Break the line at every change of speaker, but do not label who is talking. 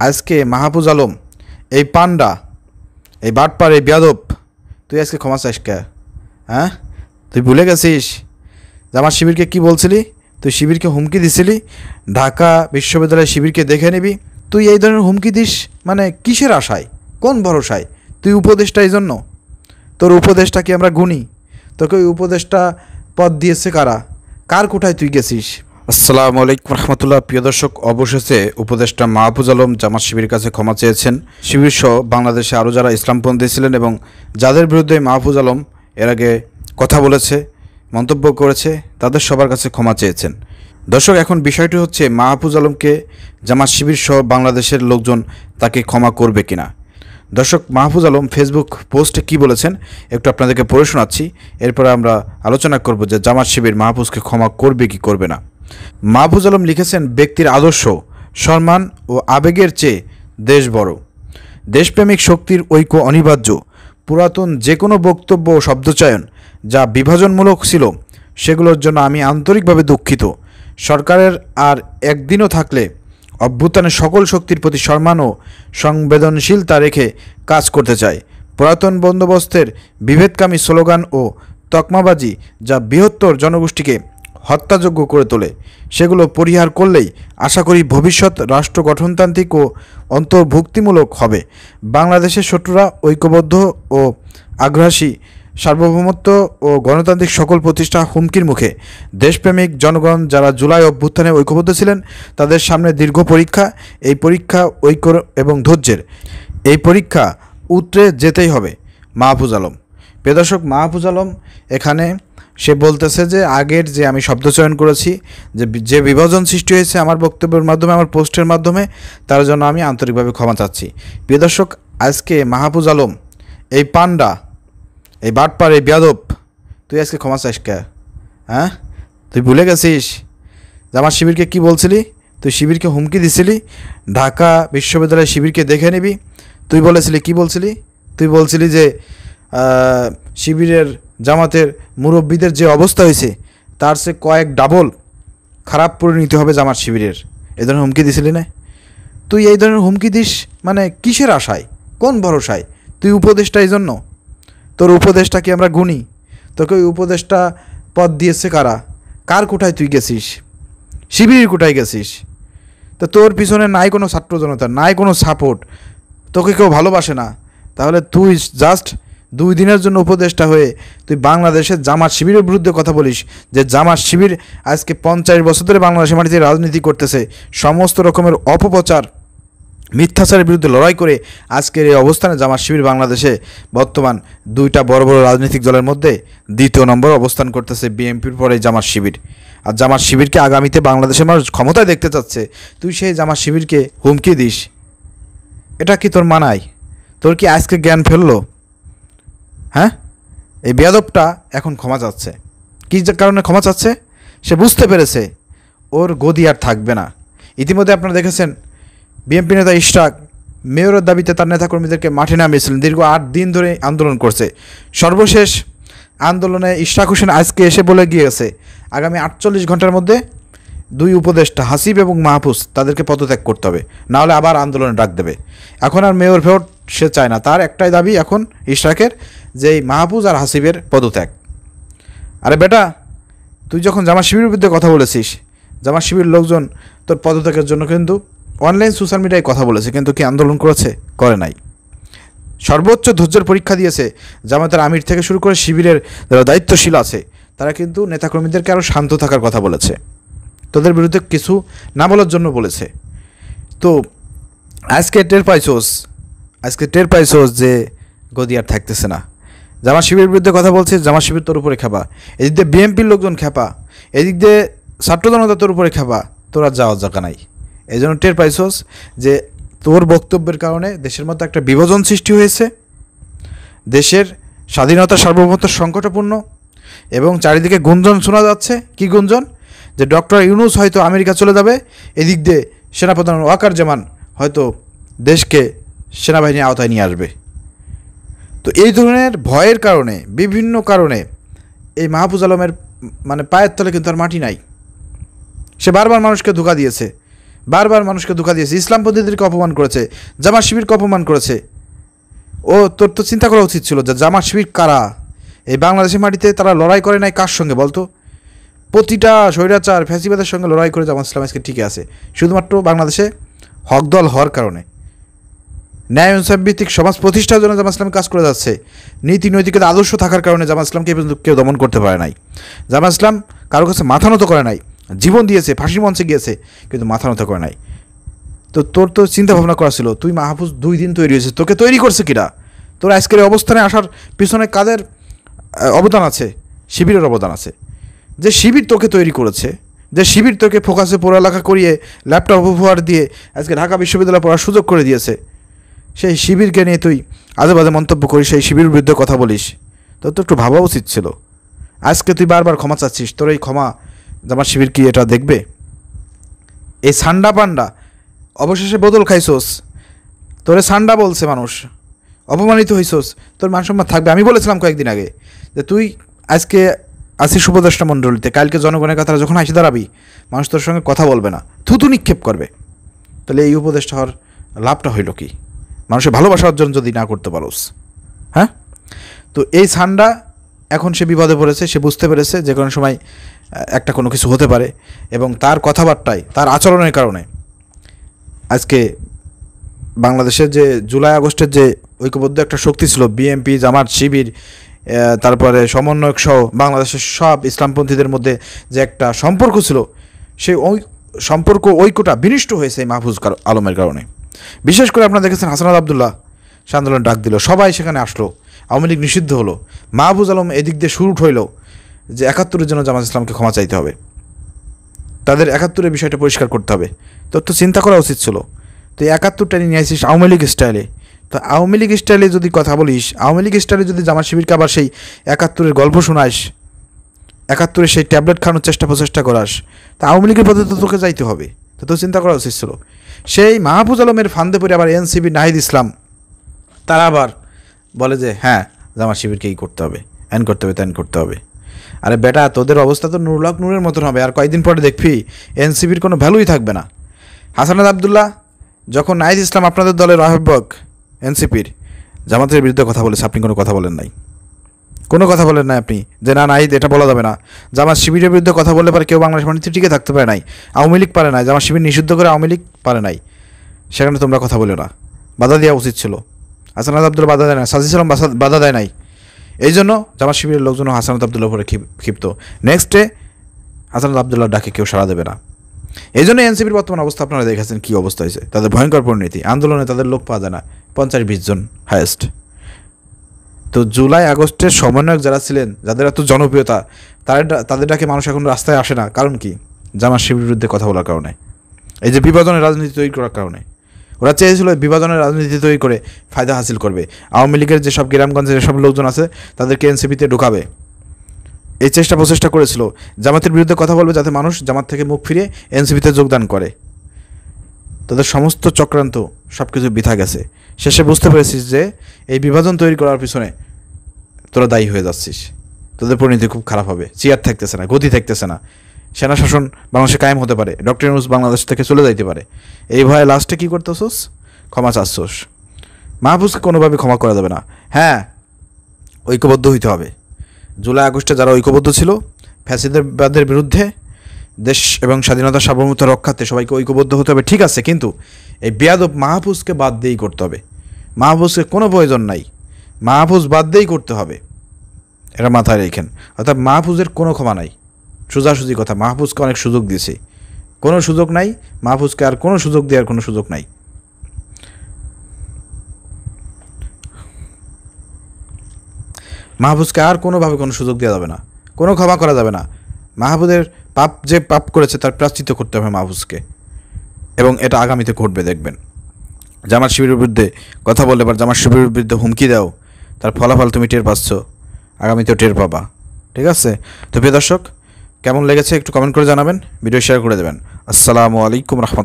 আজকে মাহফুজ আলম, এই পান্ডা, এই বাটপার, এই বেয়াদব, তুই আজকে ক্ষমা চাস কে? হ্যাঁ, তুই ভুলে গেছিস যে আমার শিবিরকে কি বলছিলি? তুই শিবিরকে হুমকি দিছিলি ঢাকা বিশ্ববিদ্যালয়ের শিবিরকে দেখে নিবি। তুই এই ধরনের হুমকি দিস মানে কিসের আশায়, কোন ভরসায়? তুই উপদেষ্টা, এই জন্য তোর উপদেষ্টা কি আমরা গুনি? তোকে ওই উপদেষ্টা পদ দিয়েছে কারা? কার কোঠায় তুই গেছিস? আসসালামু আলাইকুম রহমতুল্লাহ। প্রিয় দর্শক, অবশেষে উপদেষ্টা মাহফুজ আলম জামাত শিবিরের কাছে ক্ষমা চেয়েছেন। শিবির সহ বাংলাদেশে আরও যারা ইসলামপন্থী ছিলেন এবং যাদের বিরুদ্ধে মাহফুজ আলম এর আগে কথা বলেছে, মন্তব্য করেছে, তাদের সবার কাছে ক্ষমা চেয়েছেন। দর্শক, এখন বিষয়টি হচ্ছে মাহফুজ আলমকে জামাত শিবির সহ বাংলাদেশের লোকজন তাকে ক্ষমা করবে কিনা। দর্শক, মাহফুজ আলম ফেসবুক পোস্টে কি বলেছেন একটু আপনাদেরকে পড়ে শোনাচ্ছি, এরপরে আমরা আলোচনা করব যে জামাত শিবির মাহফুজকে ক্ষমা করবে কি করবে না। মাহফুজ আলম লিখেছেন, ব্যক্তির আদর্শ, সম্মান ও আবেগের চেয়ে দেশ বড়। দেশপ্রেমিক শক্তির ঐক্য অনিবার্য। পুরাতন যে কোনো বক্তব্য ও শব্দচয়ন যা বিভাজনমূলক ছিল সেগুলোর জন্য আমি আন্তরিকভাবে দুঃখিত। সরকারের আর একদিনও থাকলে অভ্যুত্থানের সকল শক্তির প্রতি সম্মান ও সংবেদনশীলতা রেখে কাজ করতে চাই। পুরাতন বন্দোবস্তের বিভেদকামী স্লোগান ও তকমাবাজি যা বৃহত্তর জনগোষ্ঠীকে হত্যাযোগ্য করে তোলে সেগুলো পরিহার করলেই আশা করি ভবিষ্যৎ রাষ্ট্র গঠনতান্ত্রিক ও অন্তর্ভুক্তিমূলক হবে। বাংলাদেশের শত্রুরা ঐক্যবদ্ধ ও আগ্রাসী, সার্বভৌমত্ব ও গণতান্ত্রিক সকল প্রতিষ্ঠা হুমকির মুখে। দেশপ্রেমিক জনগণ যারা জুলাই অভ্যুত্থানে ঐক্যবদ্ধ ছিলেন তাদের সামনে দীর্ঘ পরীক্ষা। এই পরীক্ষা ঐক্য এবং ধৈর্যের। এই পরীক্ষা উতরে যেতেই হবে। মাহফুজ আলম। প্রিয় দর্শক, মাহফুজ আলম এখানে সে বলতেছে যে আগের যে আমি শব্দচয়ন করেছি, যে বিভাজন সৃষ্টি হয়েছে আমার বক্তব্যের মাধ্যমে, আমার পোস্টের মাধ্যমে, তার জন্য আমি আন্তরিকভাবে ক্ষমা চাচ্ছি। প্রিয় দর্শক, আজকে মাহফুজ আলম, এই পান্ডা, এই বাটপার, এই বেয়াদব, তুই আজকে ক্ষমা চাস কে? হ্যাঁ, তুই ভুলে গেছিস যে আমার শিবিরকে কি বলছিলি? তুই শিবিরকে হুমকি দিছিলি ঢাকা বিশ্ববিদ্যালয়ের শিবিরকে দেখে নিবি। তুই বলেছিলি, কি বলছিলি? তুই বলছিলি যে শিবিরের জামাতের মুরব্বীদের যে অবস্থা হয়েছে তার সে কয়েক ডাবল খারাপ পরিণতি হবে জামাত শিবিরের। এই ধরনের হুমকি দিছিলি না? তুই এই ধরনের হুমকি দিস মানে কিসের আশায়, কোন ভরসায়? তুই উপদেষ্টা, এই জন্য তোর উপদেষ্টা কি আমরা গুনি? তোকে ওই উপদেষ্টা পদ দিয়েছে কারা? কার কোঠায় তুই গেছিস? শিবিরের কোঠায় গেছিস। তো তোর পিছনে নাই কোনো ছাত্র জনতা, নাই কোনো সাপোর্ট, তোকে কেউ ভালোবাসে না। তাহলে তুই জাস্ট 2 দিনের জন্য উপদেষ্টা হয়ে তুই বাংলাদেশের জামাত শিবিরের বিরুদ্ধে কথা বলিস যে জামাত শিবির আজকে 50 বছর ধরে বাংলাদেশের মাটিতে রাজনীতি করতেছে, সমস্ত রকমের অপপ্রচার, মিথ্যাচারের বিরুদ্ধে লড়াই করে আজকের এই অবস্থানে জামাত শিবির বাংলাদেশে বর্তমান 2টা বড় বড় রাজনৈতিক দলের মধ্যে 2য় নম্বর অবস্থান করতেছে, বিএনপির পরে জামাত শিবির। আর জামাত শিবিরকে আগামীতে বাংলাদেশের মানুষ ক্ষমতায় দেখতে চাচ্ছে, তুই সেই জামাত শিবিরকে হুমকি দিস? এটা কি তোর মানায়? তোর কি আজকে জ্ঞান ফেললো? হ্যাঁ, এই বেয়াদবটা এখন ক্ষমা চাচ্ছে। কী কারণে ক্ষমা চাচ্ছে? সে বুঝতে পেরেছে ওর গদি আর থাকবে না। ইতিমধ্যে আপনারা দেখেছেন বিএনপি নেতা ইশরাক মেয়রের দাবিতে তার নেতাকর্মীদেরকে মাঠে নামিয়েছিলেন, দীর্ঘ 8 দিন ধরে আন্দোলন করছে। সর্বশেষ আন্দোলনে ইশরাক হোসেন আজকে এসে বলে গিয়েছে আগামী 48 ঘন্টার মধ্যে 2 উপদেষ্টা হাসিব এবং মাহফুজ তাদেরকে পদত্যাগ করতে হবে, নাহলে আবার আন্দোলনে ডাক দেবে। এখন আর মেয়র ভোট সে চায় না, তার একটাই দাবি এখন ইশরাকের, যে এই মাহফুজ আর হাসিবের পদত্যাগ। আরে বেটা, তুই যখন জামাত শিবিরের বিরুদ্ধে কথা বলেছিস, জামাত শিবির লোকজন তোর পদত্যাগের জন্য কিন্তু অনলাইন সোশ্যাল মিডিয়ায় কথা বলেছে, কিন্তু কি আন্দোলন করেছে? করে নাই। সর্বোচ্চ ধৈর্যের পরীক্ষা দিয়েছে জামাতের আমির থেকে শুরু করে শিবিরের যারা দায়িত্বশীল আছে তারা কিন্তু নেতাকর্মীদেরকে আরও শান্ত থাকার কথা বলেছে, তোদের বিরুদ্ধে কিছু না বলার জন্য বলেছে। তো আজকে টের পাইছোস যে গদি আর থাকতেছে না। জামাত শিবিরের বিরুদ্ধে কথা বলছে, জামাত শিবির তোর উপরে খেপা, এদিক দিয়ে বিএনপির লোকজন খেপা, এদিক দিয়ে ছাত্র জনতা তোর উপরে খেপা, তোর আর যাওয়ার জায়গা নাই। এই জন্য টের পাইছোস যে তোর বক্তব্যের কারণে দেশের মধ্যে একটা বিভাজন সৃষ্টি হয়েছে, দেশের স্বাধীনতা সার্বভৌমত্ব সংকটপূর্ণ, এবং চারিদিকে গুঞ্জন শোনা যাচ্ছে। কি গুঞ্জন? যে ডক্টর ইউনূস হয়তো আমেরিকা চলে যাবে, এদিক দিয়ে সেনাপ্রধান ওয়াকারুজ্জামান হয়তো দেশকে সেনাবাহিনীর আওতায় নিয়ে আসবে। তো এই ধরনের ভয়ের কারণে, বিভিন্ন কারণে এই মাহফুজ আলমের মানে পায়ের তলে কিন্তু আর মাটি নাই। সে বারবার মানুষকে ধোঁকা দিয়েছে, বারবার মানুষকে ধোঁকা দিয়েছে, ইসলামপন্থীদেরকে অপমান করেছে, জামাত শিবিরকে অপমান করেছে। তোর তো চিন্তা করা উচিত ছিল যে জামাত শিবির কারা, এই বাংলাদেশের মাটিতে তারা লড়াই করে নাই কার সঙ্গে বলতো? প্রতিটা স্বৈরাচার ফ্যাসিবাদের সঙ্গে লড়াই করে জামাত ইসলাম আজকে টিকে আছে, শুধুমাত্র বাংলাদেশে হক দল হওয়ার কারণে। ন্যায় ইনসাফ ভিত্তিক সমাজ প্রতিষ্ঠার জন্য জামাত ইসলাম কাজ করে যাচ্ছে, নীতি নৈতিকতা আদর্শ থাকার কারণে জামাত ইসলামকে কেউ দমন করতে পারে নাই। জামাত ইসলাম কারো কাছে মাথা নত করে নাই, জীবন দিয়েছে, ফাঁসি মঞ্চে গিয়েছে, কিন্তু মাথা নত করে নাই। তো তোর তো চিন্তা ভাবনা করা ছিল, তুই মাহফুজ 2 দিন তৈরি হয়েছে, তোকে তৈরি করছে কিরা? তোর আজকের অবস্থানে আসার পিছনে কাদের অবদান আছে? শিবিরের অবদান আছে। যে শিবির তোকে তৈরি করেছে, যে শিবির তোকে ফোকাসে পড়ালেখা করিয়ে ল্যাপটপ উপহার দিয়ে আজকে ঢাকা বিশ্ববিদ্যালয়ে পড়ার সুযোগ করে দিয়েছে, সেই শিবিরকে নিয়ে তুই আজে বাজে মন্তব্য করিস, সেই শিবিরের বিরুদ্ধে কথা বলিস। তোর তো একটু ভাবা উচিত ছিল। আজকে তুই বারবার ক্ষমা চাচ্ছিস, তোর এই ক্ষমা জামাত শিবির কি এটা দেখবে? এই সান্ডা পান্ডা অবশেষে বদল খাইছোস, তোরে সান্ডা বলছে মানুষ, অপমানিত হইছোস, তোর মান সম্মান থাকবে। আমি বলেছিলাম কয়েকদিন আগে যে তুই আজকে আসিস উপদেষ্টা মণ্ডলীতে, কালকে জনগণের কথা যখন আসি দাঁড়াবি, মানুষ তোর সঙ্গে কথা বলবে না, থুতু নিক্ষেপ করবে। তাহলে এই উপদেষ্টা হওয়ার লাভটা হইল কি? মানুষের ভালোবাসা অর্জন যদি না করতে পারোস, হ্যাঁ? তো এই সান্ডা এখন সে বিপদে পড়েছে, সে বুঝতে পেরেছে যে কোনো সময় একটা কোনো কিছু হতে পারে, এবং তার কথাবার্তায়, তার আচরণের কারণে আজকে বাংলাদেশের যে জুলাই আগস্টের যে ঐক্যবদ্ধ একটা শক্তি ছিল, বিএনপি, জামাত শিবির, তারপরে সমন্বয়ক সহ বাংলাদেশের সব ইসলামপন্থীদের মধ্যে যে একটা সম্পর্ক ছিল, সেই সম্পর্ক ঐক্যটা বিনষ্ট হয়েছে এই মাহফুজ আলমের কারণে। বিশেষ করে আপনারা দেখেছেন হাসানাত আবদুল্লাহ সে আন্দোলন ডাক দিল, সবাই সেখানে আসলো, আওয়ামী লীগ নিষিদ্ধ হলো, মাহফুজ আলম এদিক দিয়ে শুরু হইল যে 71-এর জন্য জামাত ইসলামকে ক্ষমা চাইতে হবে, তাদের 71-এর বিষয়টা পরিষ্কার করতে হবে। তোর তো চিন্তা করা উচিত ছিল, তুই 71টা নিয়ে আসিস আওয়ামী লীগ স্টাইলে। তো আওয়ামী লীগ স্টাইলে যদি কথা বলিস, আওয়ামী লীগ স্টাইলে যদি জামাত শিবিরকে আবার সেই 71-এর গল্প শোনাস, 71-এর সেই ট্যাবলেট খাওয়ানোর প্রচেষ্টা করাস, তা আওয়ামী লীগের পথে তো তোকে যাইতে হবে। তো তোর চিন্তা করা উচিত ছিল। সেই মাহফুজ আলমের ফান্দে পড়ে আবার এনসিপি, নাহিদ ইসলাম তারা আবার বলে যে হ্যাঁ জামাত শিবিরকে এই করতে হবে, এন করতে হবে, ত্যান করতে হবে। আরে বেটা, তোদের অবস্থা তো নুরুল হক নূরের মতন হবে, আর কয়েকদিন পরে দেখবি এনসিপির কোনো ভ্যালুই থাকবে না। হাসানাত আবদুল্লাহ যখন নাহিদ ইসলাম আপনাদের দলের আহ্বায়ক এনসিপির, জামাতের বিরুদ্ধে কথা বলেছে, আপনি কোনো কথা বলেন নাই, কোনো কথা বলেন নাই আপনি যে না নাহিদ এটা বলা যাবে না। জামাত শিবিরের বিরুদ্ধে কথা বললে পারে কেউ বাংলাদেশ মাটিতে টিকে থাকতে পারে নাই, আওয়ামী লীগ পারে নাই, জামাত শিবির নিষিদ্ধ করে আওয়ামী লীগ পারে নাই, সেখানে তোমরা কথা বলো না, বাধা দেওয়া উচিত ছিল। হাসানাত আবদুল্লাহ বাধা দেয় না, সাজিদ সালাম বাধা দেয় নাই, এই জন্য জামাত শিবিরের লোকজন হাসানাত আবদুল্লাহ উপরে ক্ষিপ্ত। নেক্সট ডে হাসানাত আবদুল্লাহ ডাকে কেউ সাড়া দেবে না। এই জন্য এনসিপির বর্তমান অবস্থা আপনারা দেখেছেন কী অবস্থা হয়েছে, তাদের ভয়ঙ্কর পরিণতি, আন্দোলনে তাদের লোক পাওয়া যায় না, 50-20 জন হায়েস্ট। তো জুলাই আগস্টের সমন্বয়ক যারা ছিলেন, যাদের এত জনপ্রিয়তা, তাদের ডাকে মানুষ এখন রাস্তায় আসে না, কারণ কি? জামাত শিবিরের বিরুদ্ধে কথা বলার কারণে, এই যে বিভাজনের রাজনীতি তৈরি করার কারণে। ওরা চেয়েছিল বিভাজনের রাজনীতি তৈরি করে ফায়দা হাসিল করবে, আওয়ামী লীগের যেসব গ্রামগঞ্জের যেসব লোকজন আছে তাদেরকে এনসিপিতে ঢুকাবে, এই প্রচেষ্টা করেছিল। জামাতের বিরুদ্ধে কথা বলবে যাতে মানুষ জামাত থেকে মুখ ফিরে এনসিপিতে যোগদান করে। তাদের সমস্ত চক্রান্ত সব কিছু বৃথা গেছে। শেষে বুঝতে পেরেছিস যে এই বিভাজন তৈরি করার পিছনে তোরা দায়ী হয়ে যাচ্ছিস, তোদের পরিণতি খুব খারাপ হবে, চেয়ার থাকতেছে না, গতি থাকতেছে না, সেনা শাসন বাংলাদেশে কায়েম হতে পারে, ডক্টর ইউনূস বাংলাদেশ থেকে চলে যাইতে পারে। এই ভয়ে লাস্টে কী করতেছোস? ক্ষমা চাচ্ছোস। মাহফুজকে কোনোভাবে ক্ষমা করা যাবে না। হ্যাঁ, ঐক্যবদ্ধ হইতে হবে। জুলাই আগস্টে যারা ঐক্যবদ্ধ ছিল ফ্যাসিবাদের বিরুদ্ধে, দেশ এবং স্বাধীনতা সার্বভৌমত্ব রক্ষার্থে সবাইকে ঐক্যবদ্ধ হতে হবে, ঠিক আছে, কিন্তু এই বেয়াদব মাহফুজকে বাদ দিয়েই করতে হবে। মাহফুজকে কোনো প্রয়োজন নাই, মাহফুজ বাদ দিয়েই করতে হবে, এটা মাথায় রেখেন। অর্থাৎ মাহফুজের কোনো ক্ষমা নাই, সোজাসুজি কথা। মাহফুজকে অনেক সুযোগ দিয়েছে, কোনো সুযোগ নাই, মাহফুজকে আর কোনো সুযোগ দেওয়ার কোনো সুযোগ নাই। মাহফুজকে আর কোনোভাবে কোনো সুযোগ দেওয়া যাবে না, কোনো ক্ষমা করা যাবে না। মাহফুজের যে পাপ করেছে তার প্রায়শ্চিত্ত করতে হবে মাহফুজকে, এবং এটা আগামীতে ঘটবে দেখবেন। জামাত শিবিরের বিরুদ্ধে কথা বললে বা জামাত শিবিরের বিরুদ্ধে হুমকি দাও, তার ফলাফল তুমি টের পাচ্ছ, আগামীতেও টের পাবা, ঠিক আছে? তো প্রিয় দর্শক, কেমন লেগেছে একটু কমেন্ট করে জানাবেন, ভিডিও শেয়ার করে দেবেন। আসসালামু আলাইকুম রহমতুল্লাহ।